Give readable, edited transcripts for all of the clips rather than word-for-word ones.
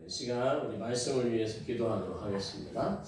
시간 우리 말씀을 위해서 기도하도록 하겠습니다.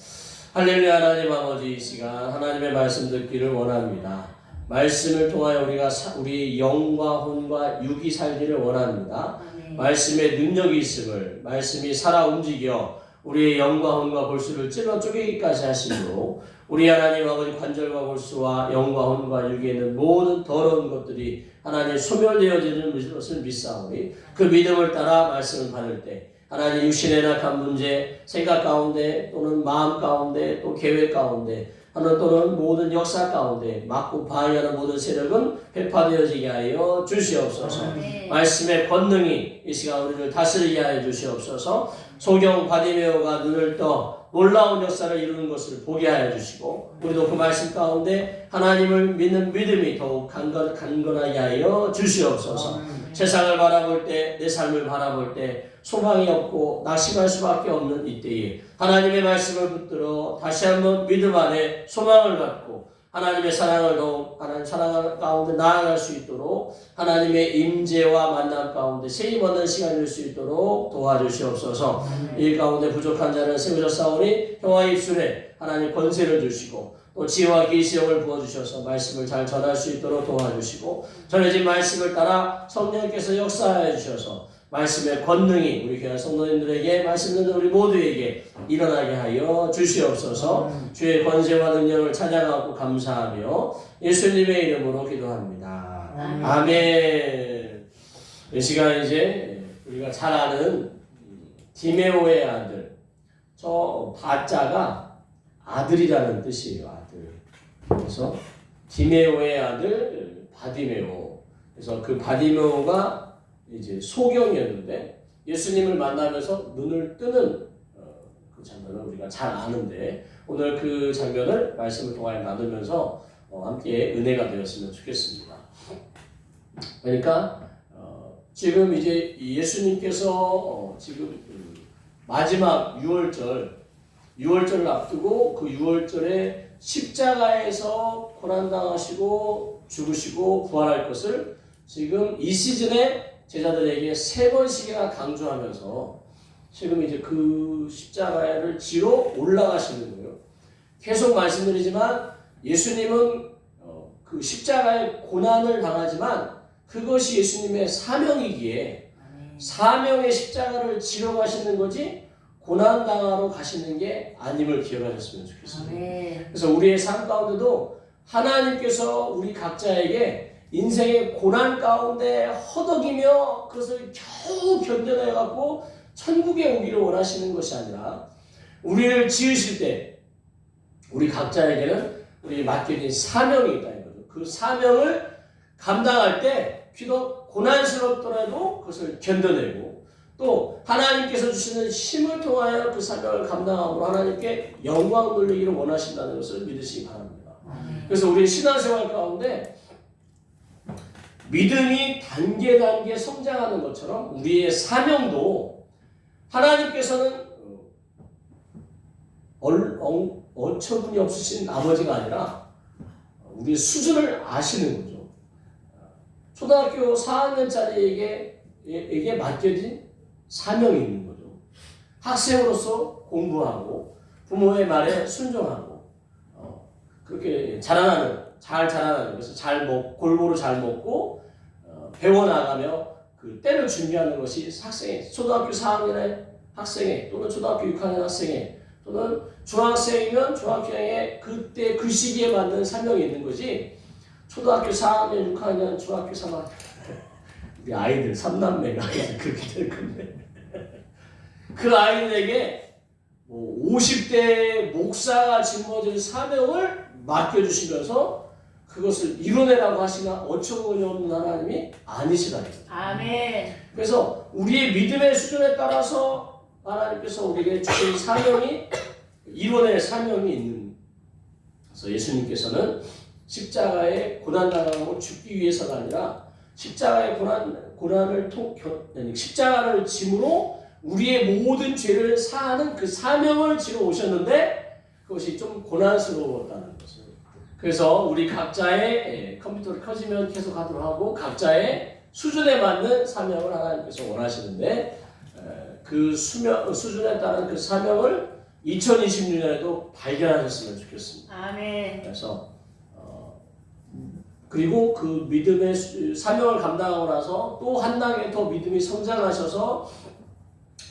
할렐루야. 하나님 아버지, 이 시간 하나님의 말씀 듣기를 원합니다. 말씀을 통하여 우리가 우리 영과 혼과 육이 살기를 원합니다. 말씀의 능력이 있음을, 말씀이 살아 움직여 우리의 영과 혼과 골수를 찔러 쪼개기까지 하심으로 우리 하나님 아버지 관절과 골수와 영과 혼과 육에 있는 모든 더러운 것들이 하나님 소멸되어지는 것을 믿사오니 그 믿음을 따라 말씀을 받을 때 하나님 육신의 낙한 문제, 생각 가운데 또는 마음 가운데 또 계획 가운데 또는 모든 역사 가운데 막고 방해하는 모든 세력은 회파되어지게 하여 주시옵소서. 말씀의 권능이 이 시간 우리를 다스리게 하여 주시옵소서. 소경 바디메오가 눈을 떠 놀라운 역사를 이루는 것을 보게 하여 주시고 우리도 그 말씀 가운데 하나님을 믿는 믿음이 더욱 강건하게 하여 주시옵소서. 세상을 바라볼 때, 내 삶을 바라볼 때 소망이 없고 낙심할 수밖에 없는 이때에 하나님의 말씀을 붙들어 다시 한번 믿음 안에 소망을 갖고 하나님의 사랑을 더욱 하나님 사랑 가운데 나아갈 수 있도록 하나님의 임재와 만남 가운데 세임 얻는 시간이 될 수 있도록 도와주시옵소서. 이 가운데 부족한 자는 세우셨사오니 혀와 입술에 하나님 권세를 주시고 또 지혜와 계시형을 부어주셔서 말씀을 잘 전할 수 있도록 도와주시고 전해진 말씀을 따라 성령께서 역사하여 주셔서 말씀의 권능이 우리 교회 성도님들에게 말씀 듣는 우리 모두에게 일어나게 하여 주시옵소서. 주의 권세와 능력을 찬양하고 감사하며 예수님의 이름으로 기도합니다. 아멘. 이 시간 이제 우리가 잘 아는 디메오의 아들, 저 바자가 아들이라는 뜻이에요. 아들. 그래서 디메오의 아들 바디메오. 그래서 그 바디메오가 이제 소경이었는데 예수님을 만나면서 눈을 뜨는 그 장면을 우리가 잘 아는데 오늘 그 장면을 말씀을 통하여 나누면서 함께 은혜가 되었으면 좋겠습니다. 그러니까 지금 이제 예수님께서 지금 마지막 6월절을 앞두고 그 6월절에 십자가에서 고난당하시고 죽으시고 부활할 것을 지금 이 시즌에 제자들에게 3번씩이나 강조하면서 지금 이제 그 십자가를 지러 올라가시는 거예요. 계속 말씀드리지만 예수님은 그 십자가의 고난을 당하지만 그것이 예수님의 사명이기에 사명의 십자가를 지러 가시는 거지 고난 당하러 가시는 게 아님을 기억하셨으면 좋겠습니다. 그래서 우리의 삶 가운데도 하나님께서 우리 각자에게 인생의 고난 가운데 허덕이며 그것을 겨우 견뎌내갖고 천국에 오기를 원하시는 것이 아니라 우리를 지으실 때 우리 각자에게는 우리 맡겨진 사명이 있다는 거죠. 그 사명을 감당할 때 비록 고난스럽더라도 그것을 견뎌내고 또 하나님께서 주시는 힘을 통하여 그 사명을 감당함으로 하나님께 영광 돌리기를 원하신다는 것을 믿으시기 바랍니다. 그래서 우리 신앙생활 가운데 믿음이 단계 성장하는 것처럼 우리의 사명도 하나님께서는 어처구니 없으신 아버지가 아니라 우리의 수준을 아시는 거죠. 초등학교 4학년짜리에게 맡겨진 사명이 있는 거죠. 학생으로서 공부하고 부모의 말에 순종하고 그렇게 잘 자라나는 것을 골고루 잘 먹고 배워나가며 그 때를 준비하는 것이 학생의 초등학교 4학년의 학생의 또는 초등학교 6학년 학생의 또는 중학생이면 중학생의 그때 그 시기에 맞는 사명이 있는 거지 초등학교 4학년, 6학년, 중학교 3학년 우리 아이들 3남매가 그렇게 될 건데 그 아이들에게 50대 목사가 짊어질 사명을 맡겨주시면서 그것을 이뤄내라고 하시나 어처구니 없는 하나님이 아니시다. 아멘. 그래서 우리의 믿음의 수준에 따라서 하나님께서 우리에게 주신 사명이 이뤄낼 사명이 있는. 그래서 예수님께서는 십자가의 고난당하고 죽기 위해서가 아니라 십자가의 십자가를 짐으로 우리의 모든 죄를 사하는 그 사명을 지러 오셨는데 그것이 좀 고난스러웠다는 것을. 그래서 우리 각자의 컴퓨터를 켜지면 계속 하도록 하고 각자의 수준에 맞는 사명을 하나님께서 원하시는데 그 수준에 따른 그 사명을 2026년에도 발견하셨으면 좋겠습니다. 아멘. 그래서 그리고 그 믿음의 사명을 감당하고 나서 또 한 단계 더 믿음이 성장하셔서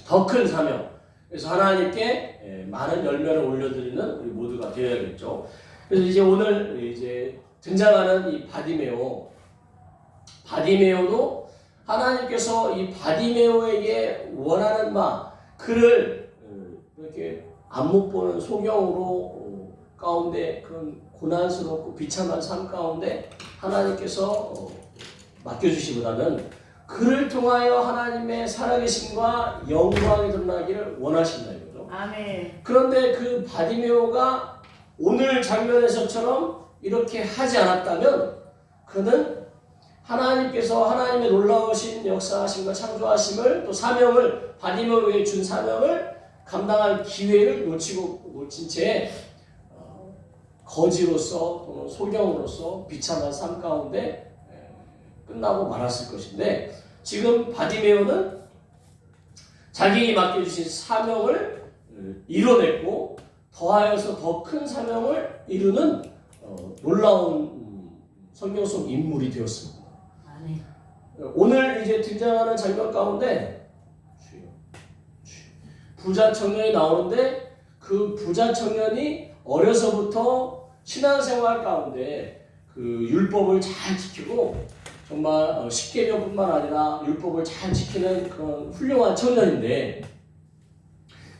더 큰 사명. 그래서 하나님께 많은 열매를 올려드리는 우리 모두가 되어야겠죠. 그래서 이제 오늘 이제 등장하는 이 바디메오도 하나님께서 이 바디메오에게 원하는 그를 이렇게 안 못 보는 소경으로 가운데 그런 고난스럽고 비참한 삶 가운데 하나님께서 맡겨주시보다는 그를 통하여 하나님의 살아계심과 영광이 드러나기를 원하신다 이거죠. 아멘. 그런데 그 바디메오가 오늘 장면에서처럼 이렇게 하지 않았다면 그는 하나님께서 하나님의 놀라우신 역사하심과 창조하심을 또 사명을 바디메오에게 준 사명을 감당할 기회를 놓친 채 거지로서 또는 소경으로서 비참한 삶 가운데 끝나고 말았을 것인데 지금 바디메오는 자기에게 맡겨주신 사명을 이뤄냈고 더하여서 더 큰 사명을 이루는 놀라운 성경 속 인물이 되었습니다. 아멘. 오늘 이제 등장하는 장면 가운데 부자 청년이 나오는데 그 부자 청년이 어려서부터 신앙생활 가운데 그 율법을 잘 지키고 정말 십계명뿐만 아니라 율법을 잘 지키는 그런 훌륭한 청년인데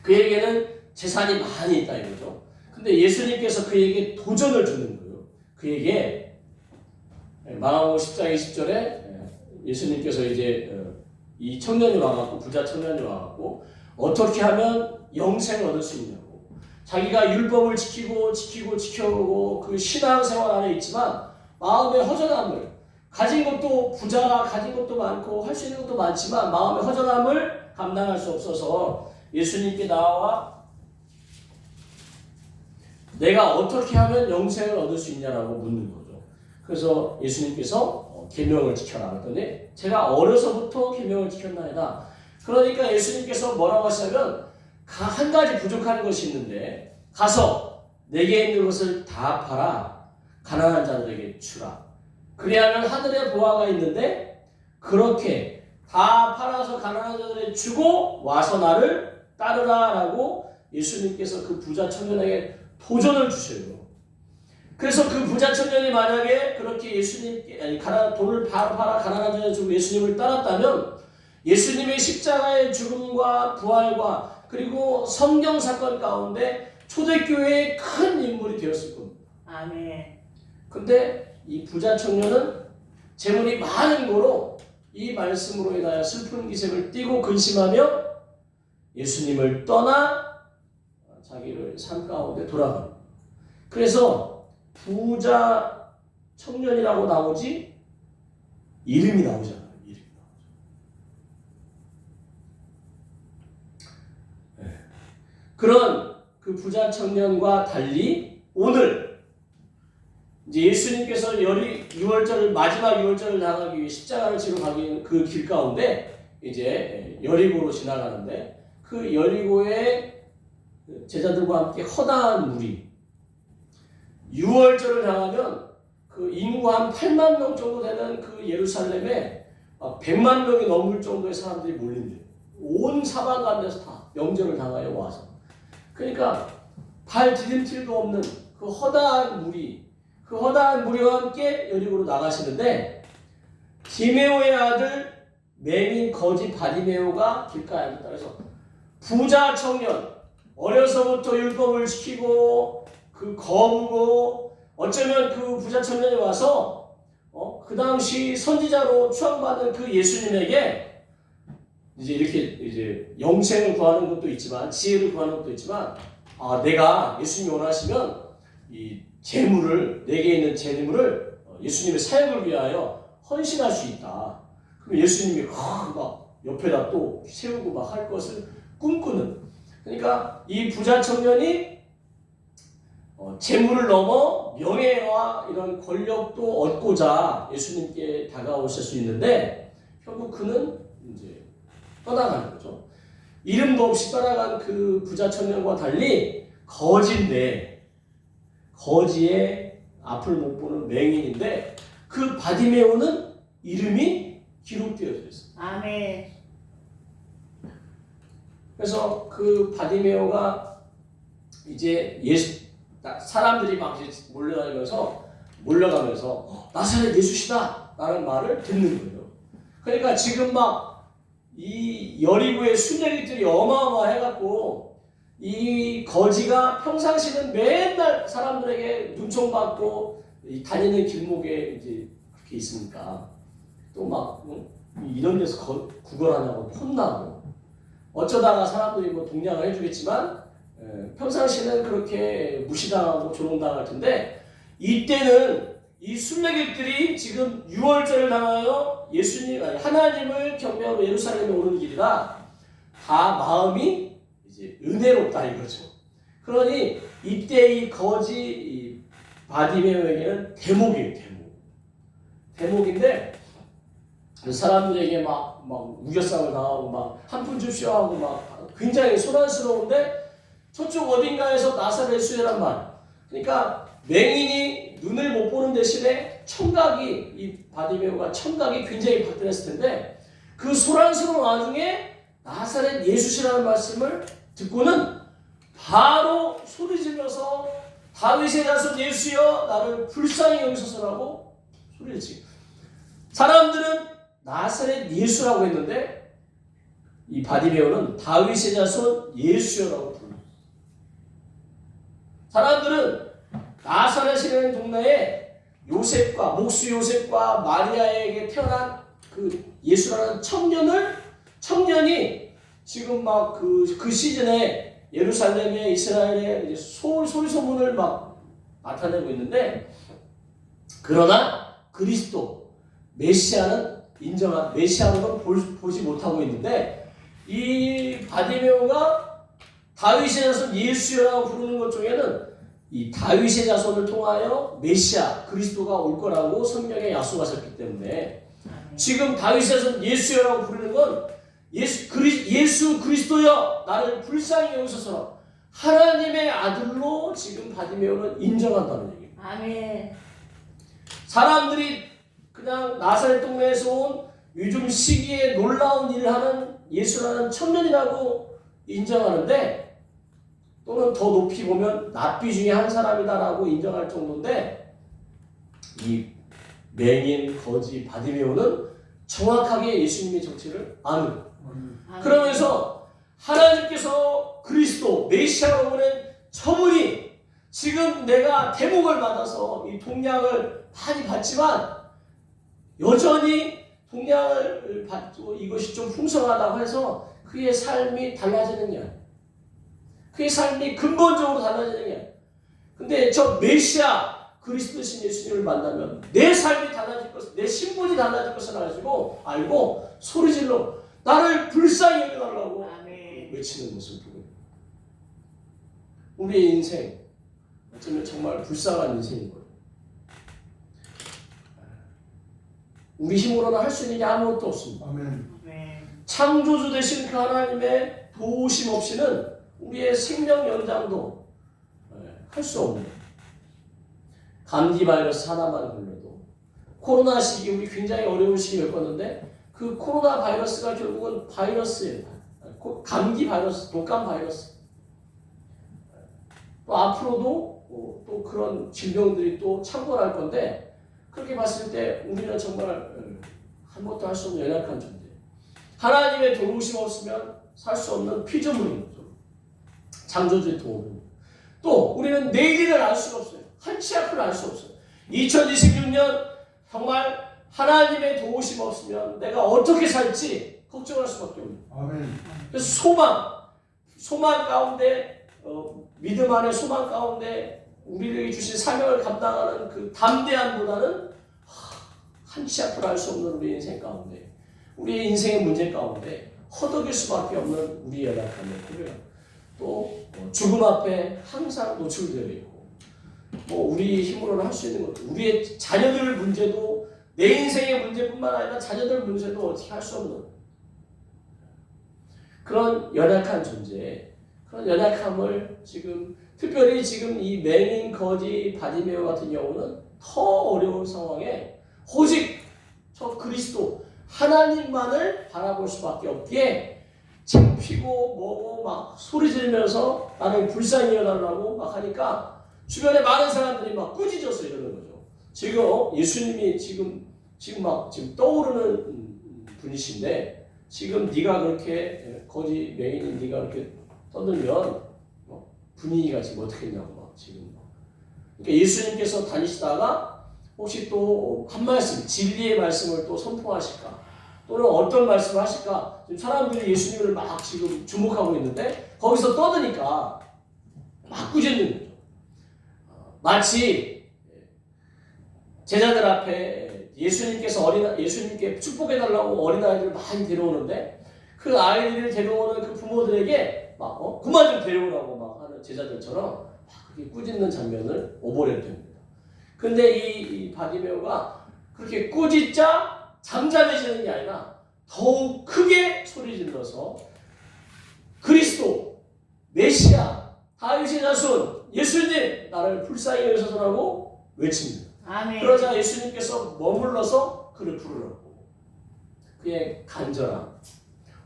그에게는 재산이 많이 있다 이거죠. 근데 예수님께서 그에게 도전을 주는 거예요. 그에게 마가복음 10장 20절에 예수님께서 이제 이 청년이 와갖고 부자 청년이 와갖고 어떻게 하면 영생을 얻을 수 있냐고. 자기가 율법을 지켜오고 그 신앙생활 안에 있지만 마음의 허전함을 가진 것도 부자라 가진 것도 많고 할 수 있는 것도 많지만 마음의 허전함을 감당할 수 없어서 예수님께 나와 내가 어떻게 하면 영생을 얻을 수 있냐라고 묻는 거죠. 그래서 예수님께서 계명을 지켜라 그랬더니 제가 어려서부터 계명을 지켰나이다. 그러니까 예수님께서 뭐라고 하시냐면 한 가지 부족한 것이 있는데 가서 내게 있는 것을 다 팔아 가난한 자들에게 주라. 그리하면 하늘에 보화가 있는데 그렇게 다 팔아서 가난한 자들에게 주고 와서 나를 따르라라고 예수님께서 그 부자 청년에게 도전을 주셔요. 그래서 그 부자 청년이 만약에 그렇게 예수님께 돈을 팔아 가난한 자들에게 주고 예수님을 따랐다면 예수님의 십자가의 죽음과 부활과 그리고 성경 사건 가운데 초대교회의 큰 인물이 되었을 겁니다. 아멘. 근데 이 부자 청년은 재물이 많은 거로 이 말씀으로 인하여 슬픈 기색을 띠고 근심하며 예수님을 떠나 자기를 삶 가운데 돌아갑니다. 그래서 부자 청년이라고 나오지 이름이 나오잖아요. 그런 그 부자 청년과 달리 오늘 이제 예수님께서 6월절을 마지막 6월절을 나가기 위해 십자가를 지러 가기 그 길 가운데 이제 여리고로 지나가는데 그 여리고의 제자들과 함께 허다한 무리 6월절을 향하면 그 인구 한 8만 명 정도 되는 그 예루살렘에 100만 명이 넘을 정도의 사람들이 몰린대요. 온 사방 가운데서 다 명절을 당하여 와서 그러니까 발 디딤질도 없는 그 허다한 무리와 함께 여리고로 나가시는데 디메오의 아들 맹인 거지 바디메오가 길가에 앉았다. 그래서 부자 청년 어려서부터 율법을 지키고 그 거부고 어쩌면 그 부자 청년이 와서 그 당시 선지자로 추앙받은 그 예수님에게 이제 이렇게 이제 영생을 구하는 것도 있지만 지혜를 구하는 것도 있지만 내가 예수님이 원하시면 이 재물을 내게 있는 재물을 예수님의 사역을 위하여 헌신할 수 있다. 그럼 예수님이 막 옆에다 또 세우고 막 할 것을 꿈꾸는. 그러니까 이 부자 청년이 재물을 넘어 명예와 이런 권력도 얻고자 예수님께 다가오실 수 있는데 결국 그는 이제 떠나가는 거죠. 이름도 없이 떠나간 그 부자 청년과 달리 거지인데, 거지의 앞을 못 보는 맹인인데 그 바디메오는 이름이 기록되어져 있어요. 아멘. 그래서 그 바디메오가 이제 사람들이 막 이제 몰려가면서 나사렛 예수시다 라는 말을 듣는 거예요. 그러니까 지금 막 이 여리고의 순례객들이 어마어마해갖고 이 거지가 평상시는 맨날 사람들에게 눈총받고 다니는 길목에 이제 그렇게 있으니까 또 막 이런 데서 구걸하냐고 혼나고 어쩌다가 사람들이 뭐 동냥을 해주겠지만 평상시는 그렇게 무시당하고 조롱당할 텐데 이때는 이 순례객들이 지금 유월절을 당하여 하나님을 경배하러 예루살렘에 오는 길이라 다 마음이 이제 은혜롭다 이거죠. 그러니 이때 이 거지 바디메오에게는 대목이에요. 대목인데 사람들에게 막 우겨싸움을 당하고 막 한 푼 줍시오 하고 막 굉장히 소란스러운데 저쪽 어딘가에서 나사렛 예수란 말. 그러니까 맹인이 눈을 못 보는 대신에 청각이 이 바디메오가 청각이 굉장히 발달했을 텐데 그 소란스러운 와중에 나사렛 예수시라는 말씀을 듣고는 바로 소리질러서 다윗의 자손 예수여 나를 불쌍히 여기소서라고 소리를 지르. 사람들은 나사렛 예수라고 했는데 이 바디메오는 다윗의 자손 예수여라고 불러요. 사람들은 나사렛이라는 동네에 목수 요셉과 마리아에게 태어난 그 예수라는 청년이 지금 막 그 시즌에 예루살렘에 이스라엘에 소리 소문을 막 나타내고 있는데 그러나 그리스도 메시아는 인정한 메시아로는 보지 못하고 있는데 이 바디메오가 다윗의 자손 예수라고 부르는 것 중에는 이 다윗의 자손을 통하여 메시아 그리스도가 올 거라고 성경에 약속하셨기 때문에 지금 다윗의 자손 예수여라고 부르는 건 예수 그리스도여 나를 불쌍히 여기소서 하나님의 아들로 지금 바디메오는 인정한다는 얘기입니다. 아멘. 사람들이 그냥 나사렛 동네에서 온 요즘 시기에 놀라운 일을 하는 예수라는 청년이라고 인정하는데 또는 더 높이 보면 랍비 중에 한 사람이다라고 인정할 정도인데 이 맹인 거지 바디메오는 정확하게 예수님의 정체를 아는 거예요. 그러면서 하나님께서 그리스도 메시아로 보낸 저분이 지금 내가 대목을 받아서 이 동량을 많이 받지만 여전히 동량을 받고 이것이 좀 풍성하다고 해서 그의 삶이 달라지는 게 아니에요. 그의 삶이 근본적으로 달라지는 게 아니에요. 근데 저 메시아 그리스도신 예수님을 만나면 내 삶이 달라질 것을, 내 신분이 달라질 것을 알고 소리질러 나를 불쌍히 여겨달라고 외치는 모습을 보고 우리의 인생 어쩌면 정말 불쌍한 인생인 거예요. 우리 힘으로는 할 수 있는 게 아무것도 없습니다. 아멘. 창조주 되신 그 하나님의 도우심 없이는 우리의 생명 연장도 할 수 없는 감기 바이러스 하나만 걸려도 코로나 시기 우리 굉장히 어려운 시기 겪었는데 그 코로나 바이러스가 결국은 바이러스예요. 감기 바이러스, 독감 바이러스. 또 앞으로도 또 그런 질병들이 또 창궐할 건데 그렇게 봤을 때 우리는 정말 아무것도 할 수 없는 연약한 존재. 하나님의 도우심 없으면 살 수 없는 피조물인 거죠. 창조주의 도움. 또 우리는 내일을 알 수가 없어요. 한치 앞을 알 수 없어요. 2026년 정말 하나님의 도우심 없으면 내가 어떻게 살지 걱정할 수밖에 없는 거예요. 아멘. 그래서 소망 가운데 믿음 안에 소망 가운데 우리에게 주신 사명을 감당하는 그 담대함보다는 한치 앞을 알 수 없는 우리의 인생 가운데 우리의 인생의 문제 가운데 허덕일 수밖에 없는 우리의 연약함을 고려해요. 또 죽음 앞에 항상 노출되어 있고 우리 힘으로는 할 수 있는 것도 우리의 자녀들 문제도 내 인생의 문제뿐만 아니라 자녀들 문제도 어떻게 할 수 없는 그런 연약한 존재, 그런 연약함을 지금 특별히 지금 이 맹인 거지 바디메오 같은 경우는 더 어려운 상황에 오직 저 그리스도 하나님만을 바라볼 수밖에 없기에 창피고 뭐고 막 소리 지르면서 나를 불쌍히 여달라고 막 하니까 주변에 많은 사람들이 막 꾸짖어서 이러는 거죠. 지금 예수님이 지금 떠오르는 분이신데 지금 네가 그렇게 거지 맹인인 네가 그렇게 떠들면 분위기가 지금 어떻게 했냐고 막 지금. 그러니까 예수님께서 다니시다가 혹시 또 한 말씀, 진리의 말씀을 또 선포하실까? 또는 어떤 말씀을 하실까? 지금 사람들이 예수님을 막 지금 주목하고 있는데 거기서 떠드니까 막 꾸짖는 거죠. 마치 제자들 앞에 예수님께 축복해달라고 어린아이들을 많이 데려오는데 그 아이들을 데려오는 그 부모들에게 막 그만 좀 데려오라고 막 하는 제자들처럼 막 그렇게 꾸짖는 장면을 오버랩 됩니다. 근데 이 바디메오가 그렇게 꾸짖자 잠잠해지는 게 아니라 더욱 크게 소리 질러서 그리스도, 메시아, 다윗의 자손, 예수님 나를 불쌍히 여기소서라고 외칩니다. 아멘. 그러자 예수님께서 머물러서 그를 부르라고. 그의 간절함.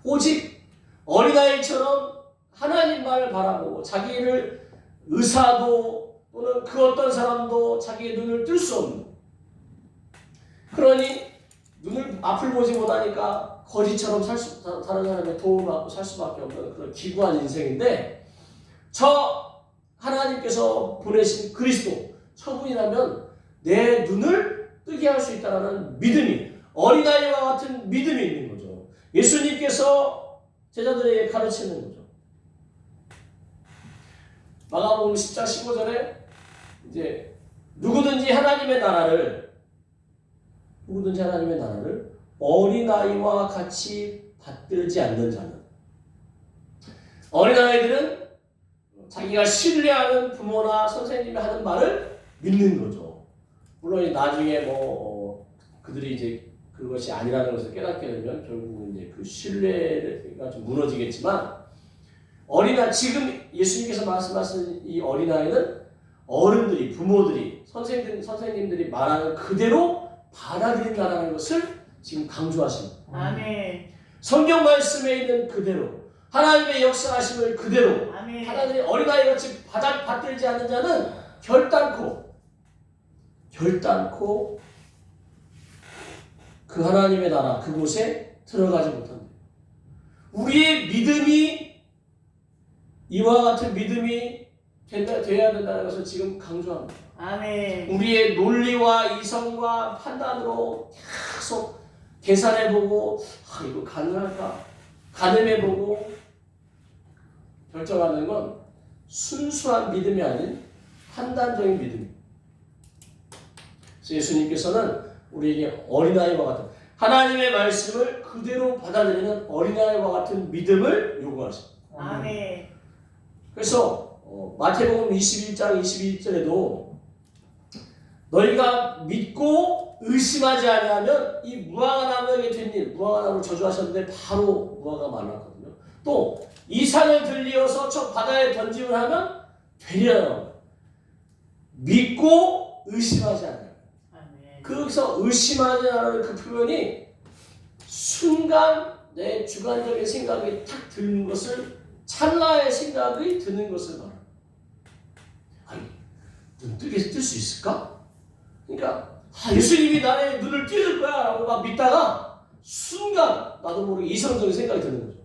오직 어린아이처럼 하나님 말을 바라보고 자기를 의사도 또는 그 어떤 사람도 자기의 눈을 뜰 수 없는, 그러니 눈을 앞을 보지 못하니까 거지처럼 다른 사람의 도움을 받고 살 수밖에 없는 그런 기구한 인생인데 저 하나님께서 보내신 그리스도 저분이라면 내 눈을 뜨게 할 수 있다는 믿음이, 어린아이와 같은 믿음이 있는 거죠. 예수님께서 제자들에게 가르치는 거죠. 마가복음 10장 15절에 이제 누구든지 하나님의 나라를 어린아이와 같이 받들지 않는 자는, 어린아이들은 자기가 신뢰하는 부모나 선생님이 하는 말을 믿는 거죠. 물론 나중에 그들이 이제 그것이 아니라는 것을 깨닫게 되면 결국은 이제 그 신뢰가 좀 무너지겠지만, 지금 예수님께서 말씀하신 이 어린아이는 어른들이, 부모들이, 선생님들이 말하는 그대로 받아들인다는 것을 지금 강조하십니다. 아멘. 성경 말씀에 있는 그대로, 하나님의 역사하심을 그대로 아멘. 받아들인 어린아이같이 받들지 않는 자는 결단코 그 하나님의 나라 그곳에 들어가지 못한다. 우리의 믿음이 이와 같은 믿음이 되어야 된다는 것을 지금 강조합니다. 아멘. 우리의 논리와 이성과 판단으로 계속 계산해보고 이거 가능할까? 가늠해보고 결정하는 건 순수한 믿음이 아닌 판단적인 믿음입니다. 그래서 예수님께서는 우리에게 어린아이와 같은 하나님의 말씀을 그대로 받아들이는 어린아이와 같은 믿음을 요구하십니다. 아멘. 그래서 마태복음 21장 22절에도 너희가 믿고 의심하지 아니하면 이 무화과 나무에게 된 일, 무화과 나무를 저주하셨는데 바로 무화과가 말랐거든요. 또 이 산을 들리어서 저 바다에 던짐을 하면 되리라. 믿고 의심하지 않아요. 거기서 의심하지 않는 그 표현이 순간 내 주관적인 생각이 탁 드는 것을, 찰나의 생각이 드는 것을 말합니다. 아니, 눈 뜰 수 있을까? 그러니까 예수님이 나의 눈을 띄울 거야 라고 막 믿다가 순간 나도 모르게 이성적인 생각이 드는 거죠.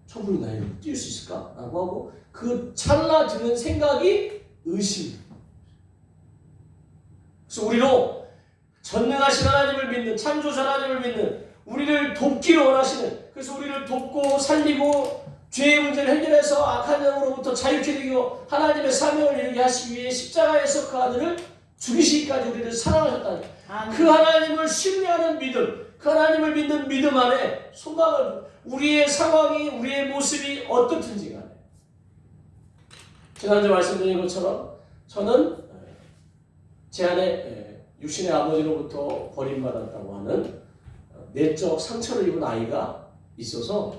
저분이 나의 눈을 띄울 수 있을까? 라고 하고 그 찰나 드는 생각이 의심입니다. 그래서 우리로 전능하신 하나님을 믿는, 창조자 하나님을 믿는, 우리를 돕기를 원하시는, 그래서 우리를 돕고 살리고 죄의 문제를 해결해서 악한 영으로부터 자유케 되고 하나님의 사명을 이루게 하시기 위해 십자가에서 그 아들을 죽이시기까지 우리를 사랑하셨다니, 그 하나님을 신뢰하는 믿음, 그 하나님을 믿는 믿음 안에 소망을, 우리의 상황이, 우리의 모습이 어떻든지 간에, 지난주에 말씀드린 것처럼 저는 제 안에 육신의 아버지로부터 버림받았다고 하는 내적 상처를 입은 아이가 있어서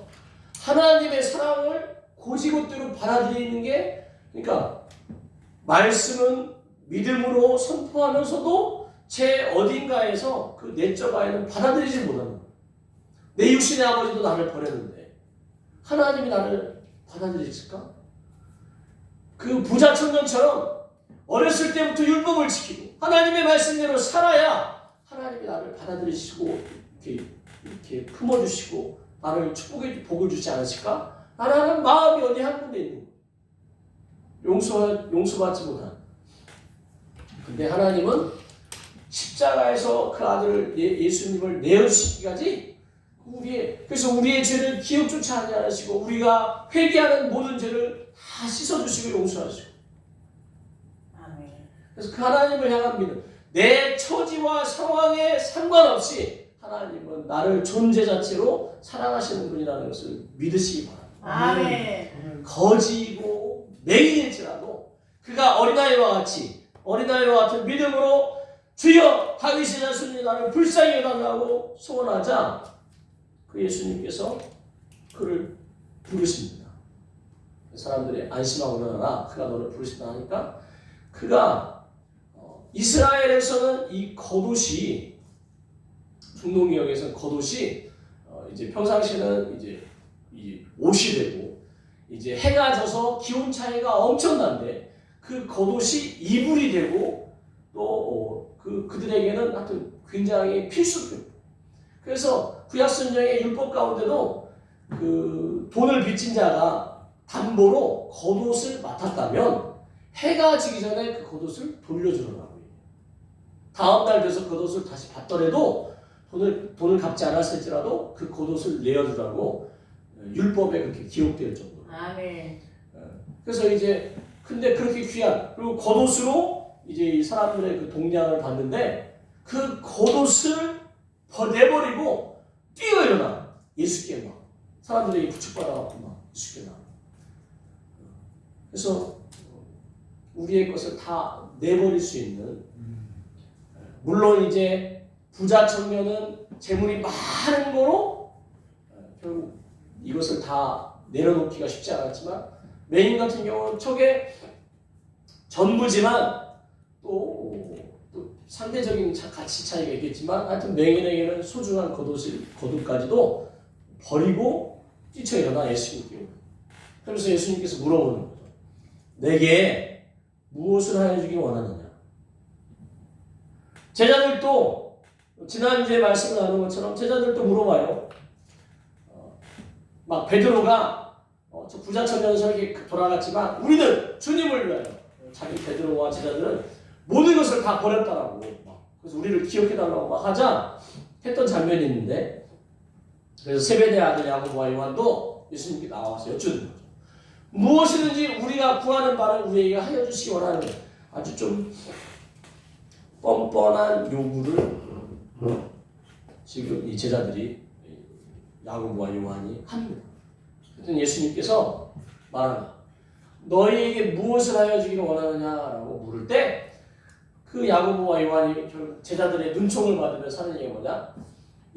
하나님의 사랑을 고지곳대로 받아들이는 게, 그러니까 말씀은 믿음으로 선포하면서도 제 어딘가에서 그 내적 아이는 받아들이지 못하는 거예요. 내 육신의 아버지도 나를 버렸는데 하나님이 나를 받아들이실까? 그 부자 청년처럼 어렸을 때부터 율법을 지키고 하나님의 말씀대로 살아야 하나님이 나를 받아들이시고 이렇게 품어주시고 나를 축복의 복을 주지 않으실까? 라는 마음이 어디 한 군데 있는 거예요. 용서받지 못한. 근데 하나님은 십자가에서 그 아들 예수님을 내어주시기까지 그래서 우리의 죄를 기억조차 하지 않으시고 우리가 회개하는 모든 죄를 다 씻어주시고 용서하시고. 아멘. 그래서 그 하나님을 향한 믿음, 내 처지와 상황에 상관없이 하나님은 나를 존재 자체로 사랑하시는 분이라는 것을 믿으시기 바랍니다. 아멘. 거지이고 맹인일지라도 그가 어린아이와 같은 믿음으로 주여 다윗의 자손이 나를 불쌍히 여달라고 소원하자 그 예수님께서 그를 부르십니다. 사람들이 안심하고 일어나라, 그가 너를 부르신다 하니까 그가 이스라엘에서는 이 겉옷이, 중동지역에서는 겉옷이 이제 평상시에는 이제 이 옷이 되고 이제 해가 져서 기온 차이가 엄청난데 그 겉옷이 이불이 되고 또 그들에게는 하여튼 굉장히 필수품. 그래서 구약성경의 율법 가운데도 그 돈을 빚진 자가 담보로 겉옷을 맡았다면 해가 지기 전에 그 겉옷을 돌려주라고. 다음 날 돼서 겉옷을 다시 받더라도 돈을 갚지 않았을지라도 그 겉옷을 내어주라고 율법에 그렇게 기록될 정도로. 아멘. 그래서 이제 근데 그렇게 귀한, 그리고 겉옷으로 이제 이 사람들의 그 동량을 받는데 그 겉옷을 내버리고 뛰어 일어나 예수께 막 사람들에게 부축받아갖고 막 예수께 나. 그래서 우리의 것을 다 내버릴 수 있는, 물론 이제 부자 청년은 재물이 많은 거로 결국 이것을 다 내려놓기가 쉽지 않았지만 맹인 같은 경우는 저게 전부지만 또 상대적인 가치 차이가 있겠지만 하여튼 맹인에게는 소중한 겉옷까지도 버리고 뛰쳐 일어나 예수님께. 그래서 예수님께서 물어보는 거죠. 내게 무엇을 하여 주길 원하느냐? 제자들도 지난주에 말씀을 나눈 것처럼 제자들도 물어봐요. 막 베드로가 저 부자 청년에서 이렇게 돌아갔지만 우리는 주님을 위하여, 자기 베드로와 제자들은 모든 것을 다 버렸다라고 그래서 우리를 기억해달라고 막 하자 했던 장면이 있는데, 그래서 세베대의 아들 야고보와 요한도 예수님께 나와서 여쭈는 거죠. 무엇이든지 우리가 구하는 바를 우리에게 하여 주시기 원하는 아주 좀 뻔뻔한 요구를 지금 이 제자들이 야고보와 요한이 합니다. 그랬더니 예수님께서 말합니다. 너희에게 무엇을 하여 주기를 원하느냐라고 물을 때 그 야고보와 요한이 제자들의 눈총을 받으면서 하는 얘기가 뭐냐?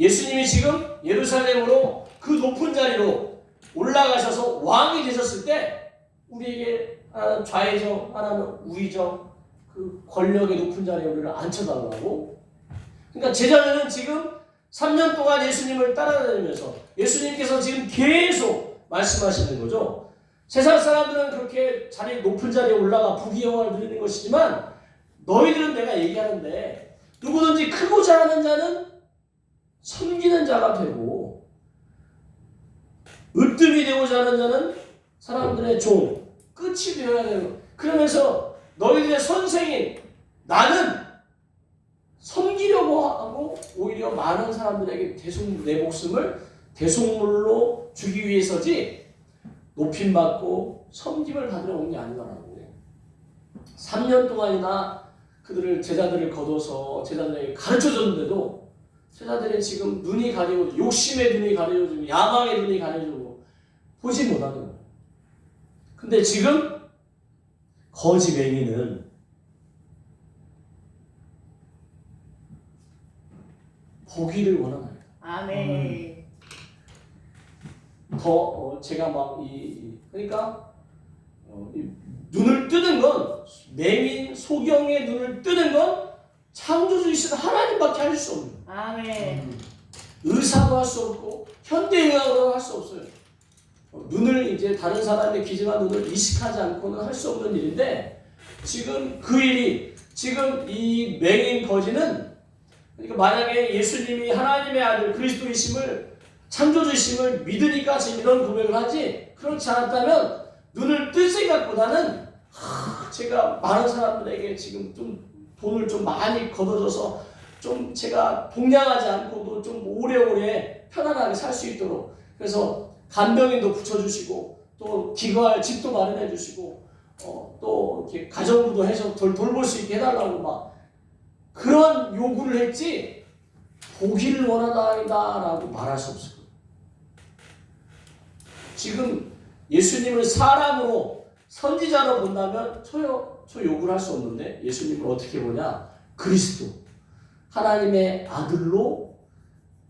예수님이 지금 예루살렘으로 그 높은 자리로 올라가셔서 왕이 되셨을 때 우리에게 하나는 좌의정, 하나는 우의정, 그 권력의 높은 자리에 우리를 앉혀달라고. 그러니까 제자들은 지금 3년 동안 예수님을 따라다니면서 예수님께서 지금 계속 말씀하시는 거죠. 세상 사람들은 그렇게 높은 자리에 올라가 부귀영화를 누리는 것이지만 너희들은 내가 얘기하는데 누구든지 크고자 하는 자는 섬기는 자가 되고 으뜸이 되고자 하는 자는 사람들의 종, 끝이 되어야 되는 거예요. 그러면서 너희들의 선생인 나는 섬기려고 하고 오히려 많은 사람들에게 내 목숨을 대속물로 주기 위해서지 높임받고 섬김을 받으러 온 게 아니라고. 3년 동안이나 그들을 제자들을 거둬서 제자들에게 가르쳐줬는데도 제자들이 지금 눈이 가리고 욕심의 눈이 가려지고 야망의 눈이 가려지고 보지 못하는 거예요. 근데 지금 거지 맹인은 보기를 원하나요? 아멘. 더 제가 그러니까 이 눈을 뜨는 건 맹인 소경의 눈을 뜨는 건 창조주이신 하나님밖에 할 수 없는. 아멘. 의사도 할 수 없고 현대의학으로 할 수 없어요. 눈을 이제 다른 사람의 기증한 눈을 이식하지 않고는 할 수 없는 일인데 지금 그 일이 지금 이 맹인 거지는 그러니까 만약에 예수님이 하나님의 아들 그리스도이심을 창조주이심을 믿으니까 지금 이런 고백을 하지 그렇지 않았다면 눈을 뜰 생각보다는 제가 많은 사람들에게 지금 좀 돈을 좀 많이 걷어줘서 좀 제가 동냥하지 않고도 좀 오래오래 편안하게 살 수 있도록 그래서 간병인도 붙여주시고 또 기거할 집도 마련해 주시고 또 이렇게 가정부도 해서 돌볼 수 있게 해달라고 막 그런 요구를 했지 보기를 원하다라고 말할 수 없을 거예요. 지금 예수님을 사람으로 선지자로 본다면 저 요구를 할 수 없는데 예수님을 어떻게 보냐? 그리스도 하나님의 아들로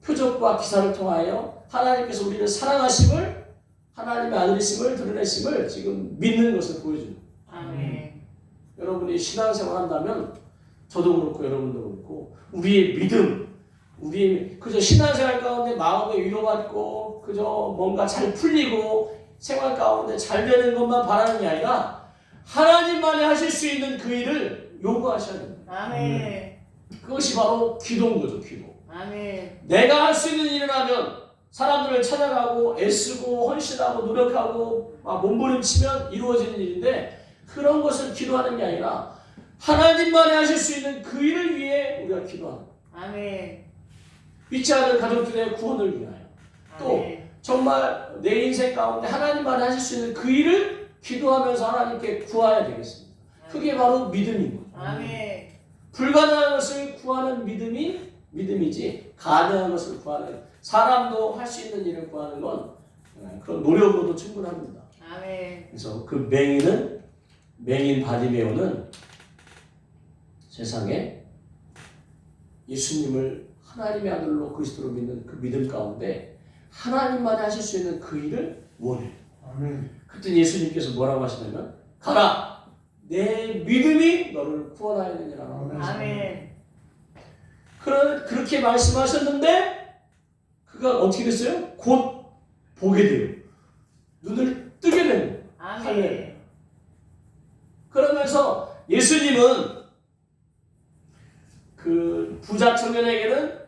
표적과 기사를 통하여 하나님께서 우리를 사랑하심을 하나님의 아들이심을 드러내심을 지금 믿는 것을 보여줍니다. 아멘. 여러분이 신앙생활 한다면 저도 그렇고 여러분도 그렇고 우리의 믿음 우리 그저 신앙생활 가운데 마음에 위로받고 그저 뭔가 잘 풀리고 생활 가운데 잘 되는 것만 바라는 게 아니라 하나님만이 하실 수 있는 그 일을 요구하셔야 됩니다. 아멘. 그것이 바로 기도인 거죠. 기도. 아멘. 내가 할 수 있는 일을 하면 사람들을 찾아가고 애쓰고 헌신하고 노력하고 몸부림치면 이루어지는 일인데 그런 것을 기도하는 게 아니라 하나님만이 하실 수 있는 그 일을 위해 우리가 기도하는 거예요. 아멘. 믿지 않은 가족들의 구원을 위하여 또 정말 내 인생 가운데 하나님만이 하실 수 있는 그 일을 기도하면서 하나님께 구해야 되겠습니다. 그게 바로 믿음인 거죠. 아멘. 불가능한 것을 구하는 믿음이 믿음이지 가능한 것을 구하는 사람도 할 수 있는 일을 구하는 건 그런 노력으로도 충분합니다. 아멘. 그래서 그 맹인 바디메오는 세상에 예수님을 하나님의 아들로 그리스도로 믿는 그 믿음 가운데 하나님만이 하실 수 있는 그 일을 원해요. 아멘. 그때 예수님께서 뭐라고 하시냐면 가라 내 믿음이 너를 구원하였느니라. 아멘. 그렇게 말씀하셨는데 그가 어떻게 됐어요? 곧 보게 돼요. 눈을 뜨게 됩니다. 아멘. 그러면서 예수님은 그 부자 청년에게는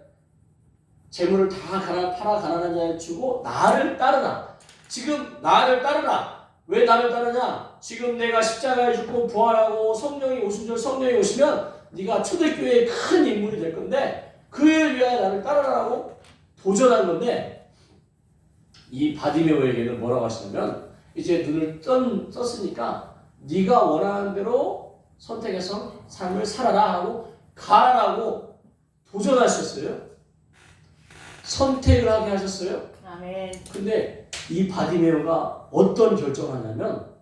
재물을 다 팔아 가난한 자에 주고 나를 따르라. 지금 나를 따르라. 왜 나를 따르냐? 지금 내가 십자가에 죽고 부활하고 오순절 성령이 오시면 네가 초대교회의 큰 인물이 될 건데 그 일을 위하여 나를 따르라고 도전한 건데 이 바디메오에게는 뭐라고 하시냐면 이제 눈을 떴으니까 네가 원하는 대로 선택해서 삶을 살아라 하고 가라라고 도전하셨어요. 선택을 하게 하셨어요. 아멘. 근데 이 바디메오가 어떤 결정을 하냐면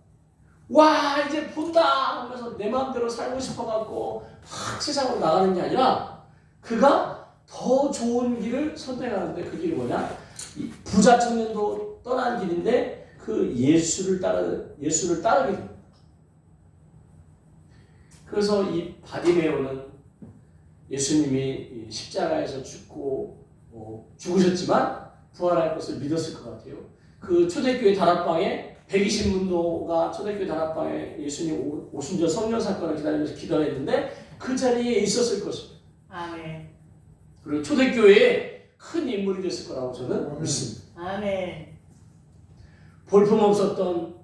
와 이제 본다 하면서 내 마음대로 살고 싶어갖고 확 세상으로 나가는 게 아니라 그가 더 좋은 길을 선택하는데 그 길이 뭐냐? 이 부자 청년도 떠난 길인데 그 예수를 따르게 됩니다. 그래서 이 바디메오는 예수님이 십자가에서 죽으셨지만 부활할 것을 믿었을 것 같아요. 그 초대교회 다락방에 120문도가 초대교회 다락방에 예수님 오순절 성령 사건을 기다리면서 기도했는데 그 자리에 있었을 것입니다. 아멘. 그리고 초대교회에 큰 인물이 됐을 거라고 저는 믿습니다. 아멘. 볼품없었던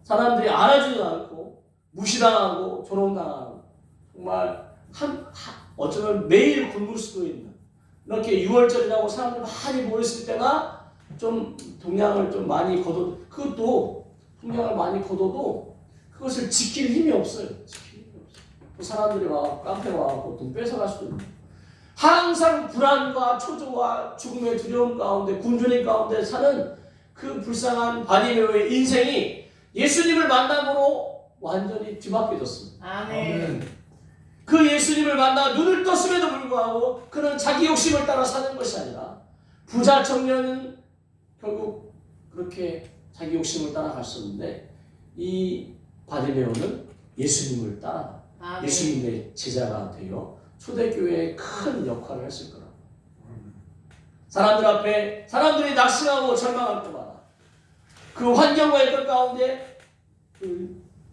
사람들이 알아주지도 않고 무시당하고 조롱당하고 정말 어쩌면 매일 굶을 수도 있는 이렇게 6월절이라고 사람들이 많이 모였을 때나 좀 동량을 좀 많이 거둬도 그것도 동량을 많이 거둬도 그것을 지킬 힘이 없어요. 그 사람들이 와서 깡패 와서 돈 뺏어갈 수도 있고 항상 불안과 초조와 죽음의 두려움 가운데 굶주림 가운데 사는 그 불쌍한 바디메오의 인생이 예수님을 만남으로 완전히 뒤바뀌어졌습니다. 아멘. 그 예수님을 만나 눈을 떴음에도 불구하고 그는 자기 욕심을 따라 사는 것이 아니라 부자 청년은 결국 그렇게 자기 욕심을 따라갔었는데 이 바디메오는 예수님을 따라 아멘. 예수님의 제자가 되어 초대교회에 큰 역할을 했을 거라고. 사람들 앞에 사람들이 낙심하고 절망할 때마다 그 환경과의 것 가운데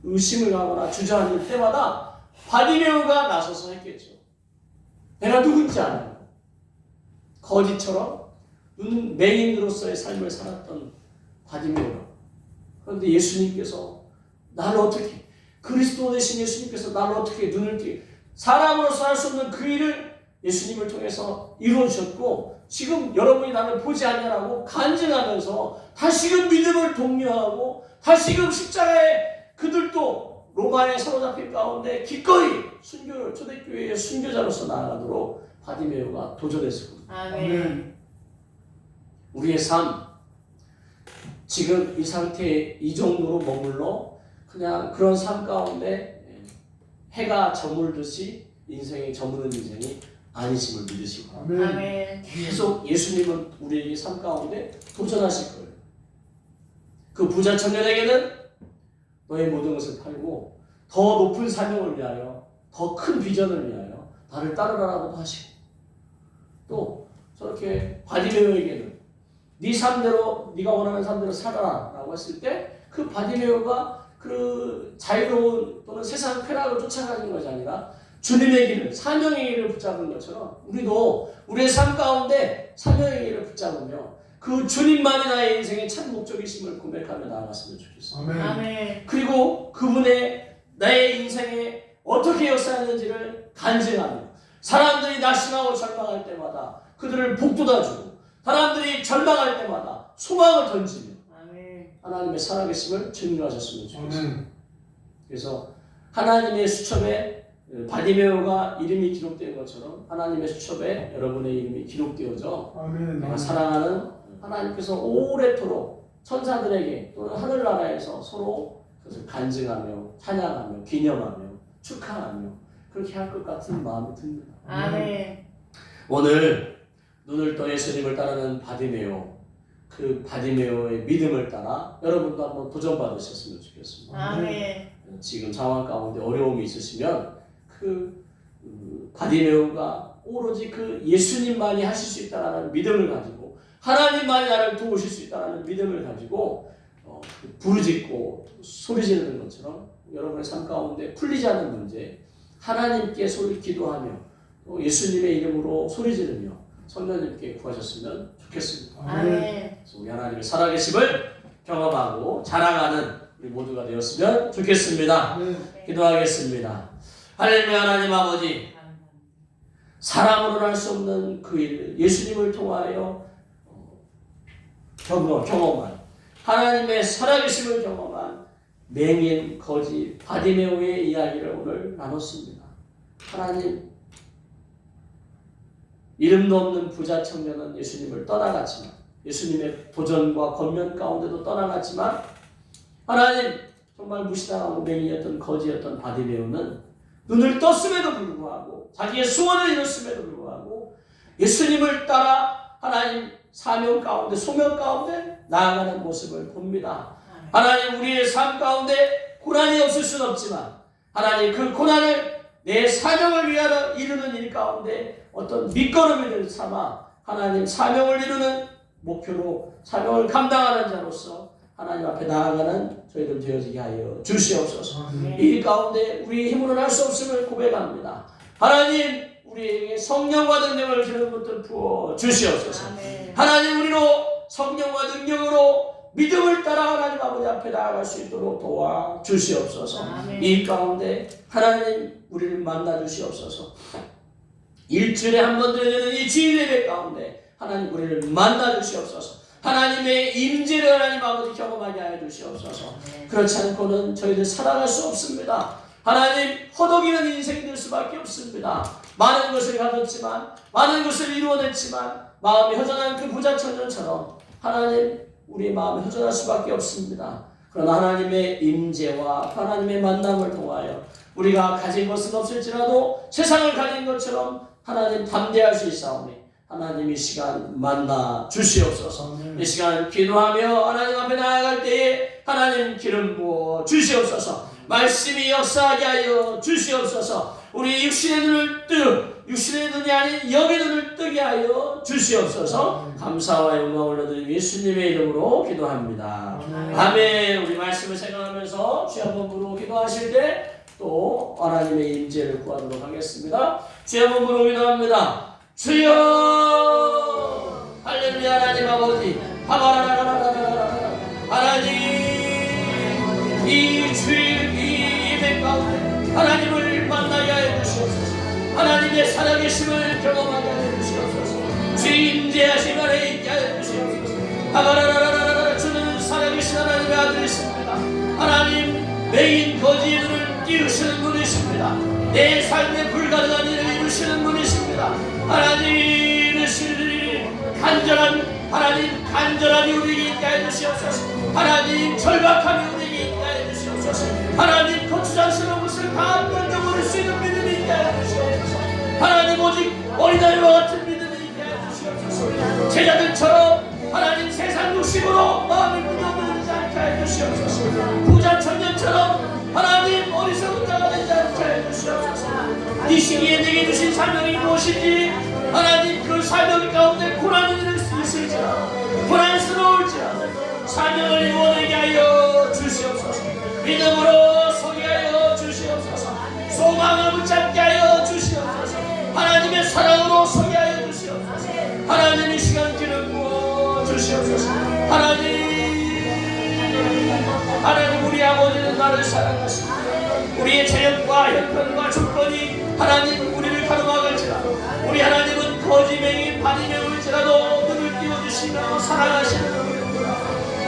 의심을 하거나 주저앉을 때마다 바디메오가 나서서 했겠죠. 내가 누군지 알아요. 거지처럼 눈 맹인으로서의 삶을 살았던 바디메오가. 그런데 예수님께서 나를 어떻게 그리스도 되신 예수님께서 나를 어떻게 눈을 뜨게 사람으로서 할 수 없는 그 일을 예수님을 통해서 이루어주셨고 지금 여러분이 나를 보지 않냐라고 간증하면서 다시금 믿음을 독려하고 다시금 십자가에 그들도 로마에 사로잡힌 가운데 기꺼이 순교를 초대교회의 순교자로서 나아가도록 바디메오가 도전했을 겁니다. 아멘. 우리의 삶 지금 이 상태에 이 정도로 머물러 그냥 그런 삶 가운데 해가 저물듯이 인생이 저무는 인생이 아니심을 믿으시고 아멘. 계속 예수님은 우리에게 삶 가운데 도전하실 거예요. 그 부자 청년에게는 너의 모든 것을 팔고 더 높은 사명을 위하여 더 큰 비전을 위하여 나를 따르라라고도 하시고 또 저렇게 바디메오에게는 네 삶대로 네가 원하는 삶대로 살아라라고 했을 때 그 바디메오가 그 자유로운 또는 세상 쾌락을 쫓아가는 것이 아니라 주님의 길을 사명의 길을 붙잡은 것처럼 우리도 우리의 삶 가운데 사명의 길을 붙잡으며 그 주님만이 나의 인생의 참 목적이심을 고백하며 나아갔으면 좋겠습니다. 아멘. 아멘. 그리고 그분의 나의 인생에 어떻게 역사했는지를 간증하며 사람들이 낙심하고 절망할 때마다 그들을 복돋아주고 사람들이 절망할 때마다 소망을 던지며 아멘. 하나님의 살아계심을 증거하셨으면 좋겠습니다. 아멘. 그래서 하나님의 수첩에 바디메오가 이름이 기록된 것처럼 하나님의 수첩에 여러분의 이름이 기록되어져 아멘. 내가 사랑하는 하나님께서 오래도록 천사들에게 또는 하늘나라에서 서로 그것을 간증하며 찬양하며 기념하며 축하하며 그렇게 할 것 같은 마음이 듭니다. 아멘. 오늘 눈을 떠 예수님을 따르는 바디메오 그 바디메오의 믿음을 따라 여러분도 한번 도전받으셨으면 좋겠습니다. 아멘. 지금 상황 가운데 어려움이 있으시면 그 바디메오가 오로지 그 예수님만이 하실 수 있다는 믿음을 가지고 하나님만이 나를 도우실 수 있다는 믿음을 가지고 부르짖고 소리 지르는 것처럼 여러분의 삶 가운데 풀리지 않는 문제 하나님께 소리 기도하며 예수님의 이름으로 소리 지르며 성령님께 구하셨으면 좋겠습니다. 아멘. 그래서 우리 하나님의 살아계심을 경험하고 자랑하는 우리 모두가 되었으면 좋겠습니다. 아멘. 기도하겠습니다. 할렐루야. 하나님 아버지 사람으로는 할 수 없는 그 일 예수님을 통하여 경험한 하나님의 살아계심을 경험한 맹인 거지 바디메오의 이야기를 오늘 나눴습니다. 하나님 이름도 없는 부자 청년은 예수님을 떠나갔지만 예수님의 도전과 권면 가운데도 떠나갔지만 하나님 정말 무시당하고 맹인이었던 거지였던 바디메오는 눈을 떴음에도 불구하고 자기의 소원을 이뤘음에도 불구하고 예수님을 따라 하나님 사명 가운데 소명 가운데 나아가는 모습을 봅니다. 하나님 우리의 삶 가운데 고난이 없을 수는 없지만 하나님 그 고난을 내 사명을 위하여 이루는 일 가운데 어떤 밑거름을 삼아 하나님 사명을 이루는 목표로 사명을 감당하는 자로서 하나님 앞에 나아가는 저희들 되어지게 하여 주시옵소서. 아멘. 이 가운데 우리의 힘으로는 할 수 없음을 고백합니다. 하나님 우리에게 성령과 능력을 주는 것들 부어 주시옵소서. 아멘. 하나님 우리로 성령과 능력으로 믿음을 따라 하나님 아버지 앞에 나아갈 수 있도록 도와 주시옵소서. 아멘. 이 가운데 하나님 우리를 만나 주시옵소서. 일주일에 한 번 드리는 이 주일 예배 가운데 하나님 우리를 만나 주시옵소서. 하나님의 임재를 하나님 아버지 경험하게 하여 주시옵소서. 그렇지 않고는 저희들 살아갈 수 없습니다. 하나님 허덕이는 인생이 될 수밖에 없습니다. 많은 것을 가졌지만 많은 것을 이루어냈지만 마음이 허전한 그 부자 청년처럼 하나님 우리 마음이 허전할 수밖에 없습니다. 그러나 하나님의 임재와 하나님의 만남을 통하여 우리가 가진 것은 없을지라도 세상을 가진 것처럼 하나님 담대할 수 있사오니 하나님 이 시간 만나 주시옵소서. 이 시간 기도하며 하나님 앞에 나아갈 때에 하나님 기름 부어 주시옵소서. 말씀이 역사하게 하여 주시옵소서. 우리 육신의 눈을 육신의 눈이 아닌 영의 눈을 뜨게 하여 주시옵소서. 감사와 영광 올려드리며 예수님의 이름으로 기도합니다. 아멘. 우리 말씀을 생각하면서 주여 한번 부르고 기도하실 때 또 하나님의 임재를 구하도록 하겠습니다. 주여 한번 부르고 기도합니다. 주여 할렐루야. 하나님 아버지 하나님 이 주일 이 예배 가운데 하나님을 만나게 하여 주시옵소서. 하나님의 살아계심을 경험하게 하여 주시옵소서. 주의 임재하심 안에 있게 하여 주시옵소서. 주는 살아계신 하나님의 아들이십니다. 하나님 매인 거지의 눈을 띄우시는 분이십니다. 내 삶의 불가능한 일을 이루시는 분이십니다. 하나님 이르시리 간절한 하나님 간절함이 우리에게 있게 하여 주시옵소서. 하나님 절박함이 우리에게 있게 하여 주시옵소서. 하나님 고추장스러운 것을 다 던져버릴 수 있는 믿음이 있게 하여 주시옵소서. 하나님 오직 어린아이와 같은 믿음이 있게 하여 주시옵소서. 제자들처럼 하나님 세상 욕심으로 마음을 무너뜨리지 않게 하여 주시옵소서. 부자 청년처럼 하나님 어리석은 자가 되지 않게 하여 주시옵소서. 이 시기에 내게 주신 사명이 무엇인지 하나님 그 사명 가운데 고난이 있을 수 있을지라 불안스러울지라 사명을 이루어내게 하여 주시옵소서. 믿음으로 서게 하여 주시옵소서. 소망을 붙잡게 하여 주시옵소서. 하나님의 사랑으로 서게 하여 주시옵소서. 하나님 이 시간 기름 부어 주시옵소서. 하나님 우리 아버지는 나를 사랑하십니다. 우리의 재력과 형편과 조건이 하나님 우리를 가로막을지라 우리 하나님은 거지맹이 반이 메울지라도 눈을 띄워주시며 사랑하시는 분입니다.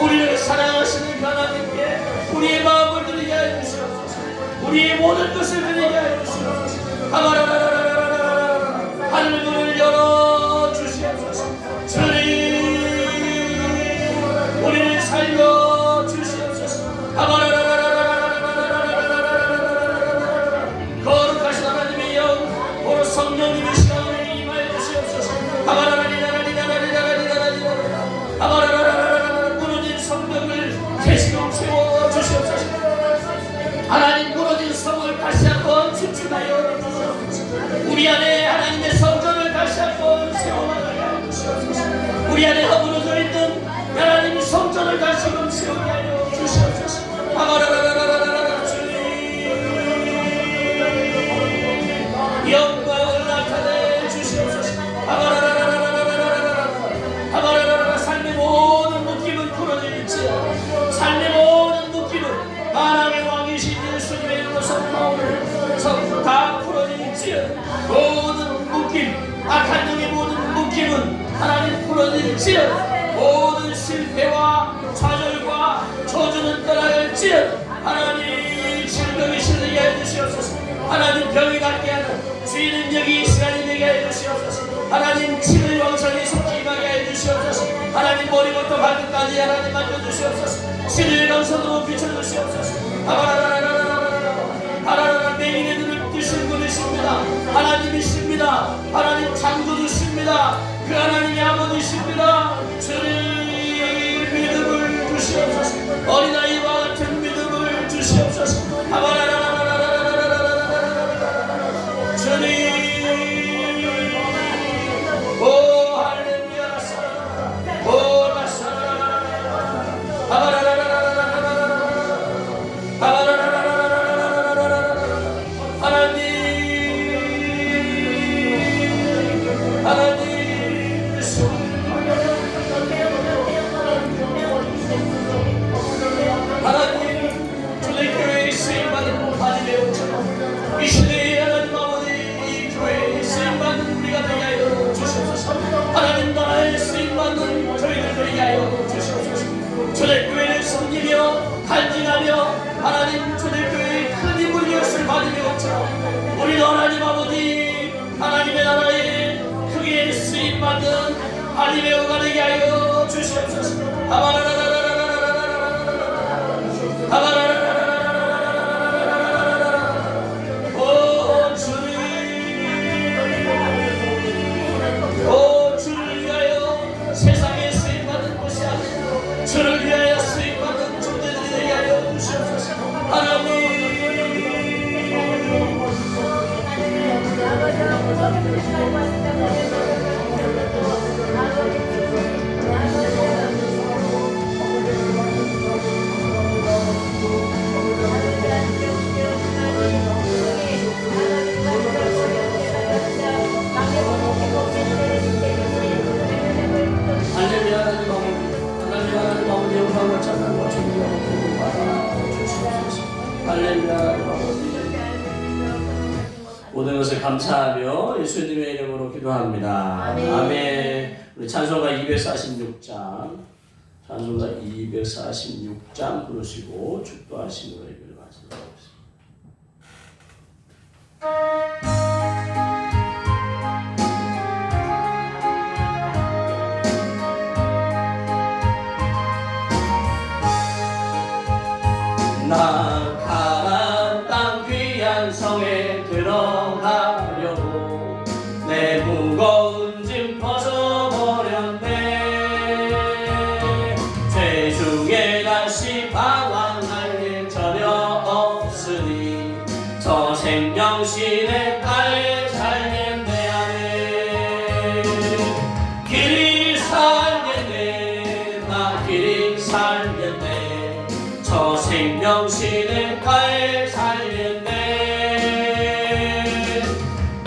우리를 사랑하시는 하나님께 우리의 마음을 드리게 하여 주시옵소서. 우리의 모든 것을 드리게 하여 주시옵소서. 하늘 문을 열어 주시옵소서. 주님 우리를 살려 주시옵소서. 거룩하신 하나님의 영 오늘 성령님의 시간을 임하여 주시옵소서. 무너진 성벽을 계시로 세워 주시옵소서. 하나님 무너진 성을 다시 한번 축축하여 주시옵소서. 우리 안에 하나님의 성전을 다시 한번 세워나가게 하여 주시옵소서. 우리 안에 허물어져 있는 하나님의 성전을 다시금 세우게 하여 주시옵소서. 영광을 나타내 주시옵소서. 삶의 모든 묶임은 풀어질지어다. 삶의 모든 묶임은 만왕의 왕이신 예수님의 이름으로 선포를 다 풀어질지어다. 모든 묶임 악한 영의 모든 묶임은 하나님 풀어질지어다. 모든 실패와 좌절과 저주는 떠나갈지어다. 하나님 질병이 실리게 해주시옵소서. 하나님 병이 낫게 하는 주의 능력이 이 시간이 되게 해주시옵소서. 하나님 치를 왕성히 속히 임하게 해주시옵소서. 하나님 머리부터 발끝까지 하나님 만져주시옵소서. 치를 강선으로 비춰주시옵소서. 맹인의 눈을 뜨신 분이십니다. 하나님이십니다. 하나님 창조주십니다. 그 하나님이 아버지십니다. 주님 믿음을 주시옵소서. 어린아이와 같은 믿음을 주시옵소서. 주님 오 할렐루야 오 라사 하나님 초대교회에 쓰임받은 하나님의 은총 이 시대에 하나님 아버지 이 교회에 쓰임받는 우리가 되게 하여 주시옵소서. 하나님 나라에 쓰임받는 저희들 되게 하여 주시옵소서. 초대교회를 섬기며 간증하며 하나님 초대교회의 큰 인물 이었을 받으며 우리도 하나님 아버지 하나님의 나라에 크게 쓰임받는 하나님의 의가 되게 하여 주시옵소서. 오 주님 오 주시옵소서. 하나님 할렐루야. 하나님 아버지 영광과 찬양과 존귀와 받아 주시옵소서. 할렐루야. 모든 것을 감사하며 예수님의 이름으로 기도합니다. 아멘. 우리 찬송가 246장 찬송가 246장 부르시고 축도하시는 예배를 마치도록 하겠습니다. 나 가난 땅 귀한 성에 들어가려고 내 무거운 짐 벗어버렸네. 죄 중에 다시 방황할 일 전혀 없으니 저 생명신의 가에 살겠네. 하네 길이 살겠네. 나 길이 살겠네. 저 생명신의 가에 살겠네.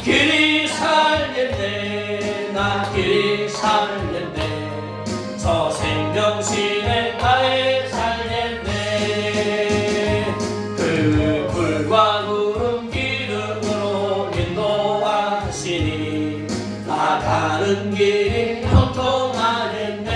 길이 살겠네. 나 길이 살겠네. 저 생명신의 가에 살겠네. 그 불과 구름 기둥으로 인도하시니 나가는 길이 형통하겠네.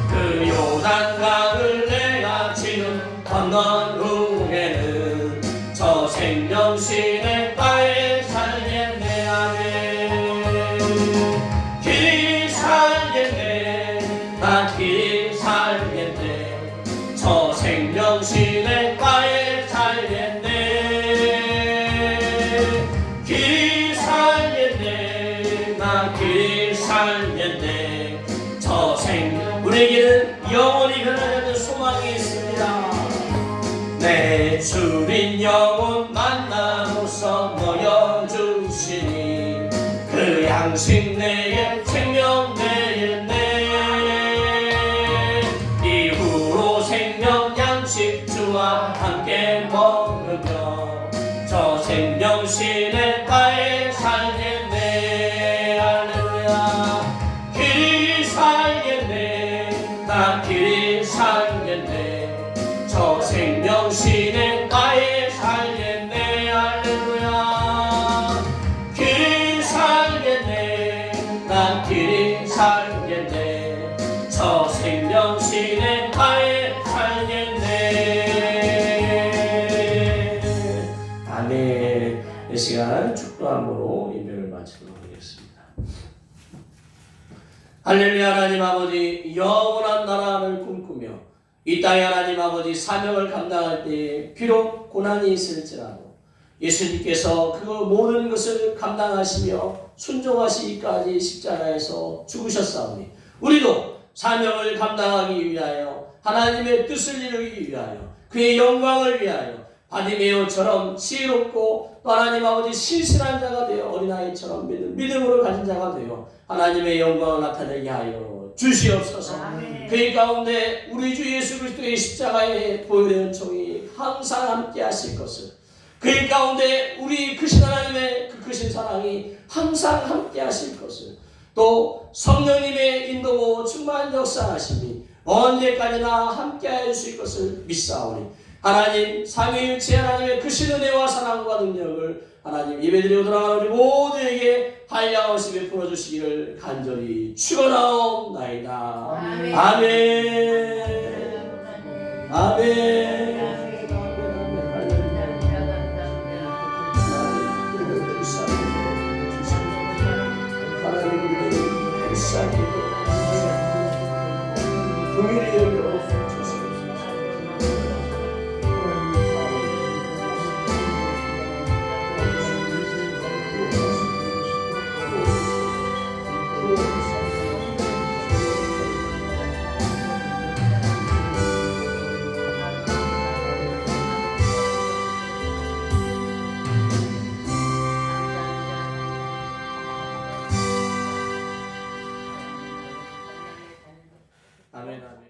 그 요단강을 내가 지금 건넌 후에는 저 생명신의 가에 살겠네. 아멘. 길이 살겠네. 나 길이 살겠네. 저 생명신의 가에 살겠네. 길이 살겠네. 나 길이 살겠네. 저 우리에게는 영원히 변하지 않는 소망이 있습니다. 내 주린 영혼 만남으로써 모여주시니 그 양식 내게 생명 되겠네. 이후로 생명 양식 주와 함께 먹으며 저 생명신의 가에 살겠네. 할렐루야. 길이 살겠네. 나 길이 살겠네. 저 생명신의 가에 살겠네. 할렐루야. 길이 살겠네. 나 길이 살겠네. 저 생명신의 가에 살겠네. 아멘. 이 시간 축도함으로 예배를 마치도록 하겠습니다. 할렐루야. 하나님 아버지 영원한 나라를 꿈꾸며 이 땅에 하나님 아버지 사명을 감당할 때 비록 고난이 있을지라도 예수님께서 그 모든 것을 감당하시며 순종하시기까지 십자가에서 죽으셨사오니 우리도 사명을 감당하기 위하여 하나님의 뜻을 이루기 위하여 그의 영광을 위하여 바디메오처럼 지혜롭고 또 하나님 아버지 신실한 자가 되어 어린아이처럼 믿음으로 가진 자가 되어 하나님의 영광을 나타내게 하여 주시옵소서. 그 가운데 우리 주 예수 그리스도의 십자가의 보혈의 은총이 항상 함께 하실 것을, 그 가운데 우리 크신 하나님의 그 크신 사랑이 항상 함께 하실 것을, 또 성령님의 인도고 충만 역사하심이 언제까지나 함께 하실 수 있을 것을 믿사오니 하나님 삼위일체 하나님의 크신 은혜와 사랑과 능력을 하나님 예배드리고 돌아가는 우리 모두에게 한량없이 베풀어 주시기를 간절히 축원하옵나이다. 아멘. 아멘. 아멘. 긍휼히 여겨 주시옵소서. 아멘 아멘.